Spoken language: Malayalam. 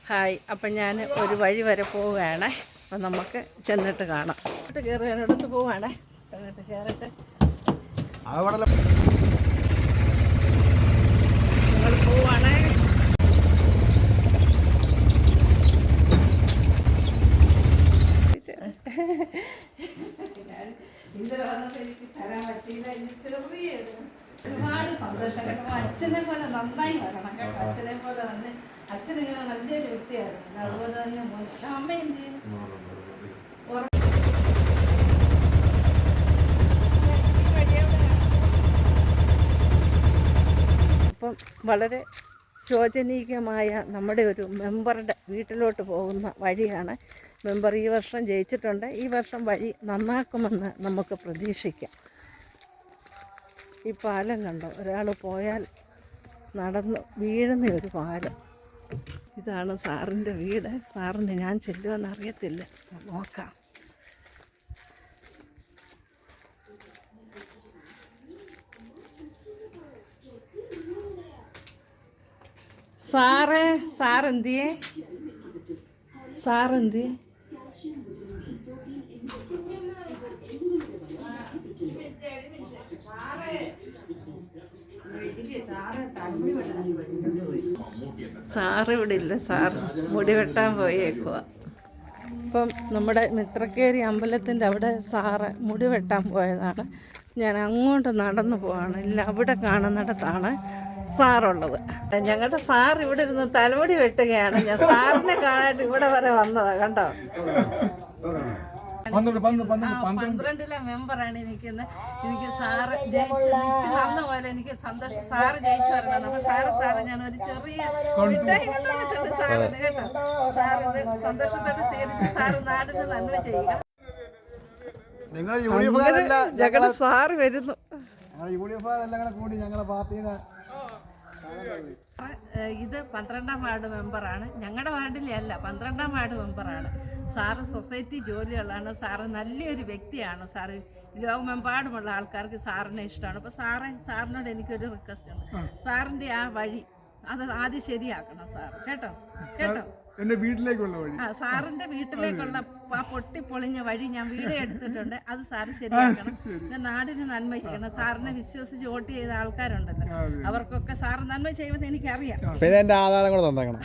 ഹായ്, അപ്പം ഞാൻ ഒരു വഴി വരെ പോവുകയാണ്. അപ്പം നമുക്ക് ചെന്നിട്ട് കാണാം. അങ്ങോട്ട് കയറുവാനടുത്ത് പോവുകയാണേ. അങ്ങോട്ട് കയറിട്ട് നിങ്ങൾ പോവുകയാണേ. ഇന്നലെ വന്നപ്പോൾ എനിക്ക് തരാൻ പറ്റിയില്ല. ഇനി ചെറിയ ഒരുപാട് സന്തോഷം കേട്ടോ. അച്ഛനെ പോലെ നന്നായി വരണം കേട്ടോ. അച്ഛനെ പോലെ തന്നെ അച്ഛനിങ്ങനെ നല്ലൊരു വ്യക്തിയായിരുന്നു. അതുപോലെ തന്നെ അമ്മ എന്ത് ചെയ്യുന്നു? അപ്പം വളരെ ശോചനീയമായ നമ്മുടെ ഒരു മെമ്പറുടെ വീട്ടിലോട്ട് പോകുന്ന വഴിയാണ്. മെമ്പർ ഈ വർഷം ജയിച്ചിട്ടുണ്ട്. ഈ വർഷം വഴി നന്നാക്കുമെന്ന് നമുക്ക് പ്രതീക്ഷിക്കാം. ഈ പാലം കണ്ടോ, ഒരാൾ പോയാൽ നടന്ന് വീഴുന്ന ഒരു പാലം. ഇതാണ് സാറിൻ്റെ വീട്. സാറിന് ഞാൻ ചെല്ലുമെന്ന് അറിയത്തില്ല, നോക്കാം. സാറെന്തിയേ? സാറ് ഇവിടെ ഇല്ല, സാറ് മുടി വെട്ടാൻ പോയേക്കുക. ഇപ്പം നമ്മുടെ മിത്രക്കേരി അമ്പലത്തിൻ്റെ അവിടെ സാറ് മുടി വെട്ടാൻ പോയതാണ്. ഞാൻ അങ്ങോട്ട് നടന്നു പോവാണ്. ഇല്ല, അവിടെ കാണുന്നിടത്താണ് സാറുള്ളത്. ഞങ്ങളുടെ സാർ ഇവിടെ ഇരുന്ന് തലമുടി വെട്ടുകയാണ്. ഞാൻ സാറിനെ കാണാനായിട്ട് ഇവിടെ വരെ വന്നതാണ്. കണ്ടോ, 12ലെ മെമ്പറാണ് നിൽക്കുന്നത്. എനിക്ക് സാറ് ജയിച്ച് വന്ന പോലെ എനിക്ക് സന്തോഷം. സാറ് ജയിച്ചു വരണം. അപ്പോൾ സാറ് ഞാനൊരു ചെറിയ മിഠായി കൊണ്ടുവന്നിട്ടുണ്ട് സാറിന് കേട്ടോ. സാറ് ഇത് സന്തോഷത്തോടെ സ്വീകരിച്ച് സാറ് നാടിന് നന്മ ചെയ്യുക. ഞങ്ങളുടെ സാറ് വരുന്നു. ഇത് 12ാം വാർഡ് മെമ്പറാണ്. ഞങ്ങളുടെ വാർഡിലെ അല്ല, 12ാം വാർഡ് മെമ്പറാണ്. സാറ് സൊസൈറ്റി ജോലിയുള്ളതാണ്. സാറ് നല്ലൊരു വ്യക്തിയാണ്. സാറ് ലോകമെമ്പാടുമുള്ള ആൾക്കാർക്ക് സാറിനെ ഇഷ്ടമാണ്. അപ്പോൾ സാറിനോട് എനിക്കൊരു റിക്വസ്റ്റ് ഉണ്ട്. സാറിൻ്റെ ആ വഴി അത് ആദ്യം ശരിയാക്കണം സാർ, കേട്ടോ. എന്റെ വീട്ടിലേക്കുള്ള വഴി, സാറിന്റെ വീട്ടിലേക്കുള്ള ആ പൊട്ടിപ്പൊളിഞ്ഞ വഴി ഞാൻ വീഡിയോ എടുത്തിട്ടുണ്ട്. അത് സാറ് ശരിയാക്കണം. നാടിന് നന്മ ചെയ്യണം. സാറിനെ വിശ്വസിച്ച് വോട്ട് ചെയ്ത ആൾക്കാരുണ്ടല്ലോ, അവർക്കൊക്കെ സാറ് നന്മ ചെയ്യുമെന്ന് എനിക്കറിയാം. പിന്നെ എന്റെ ആധാരം കൂടെ തന്നേക്കണം.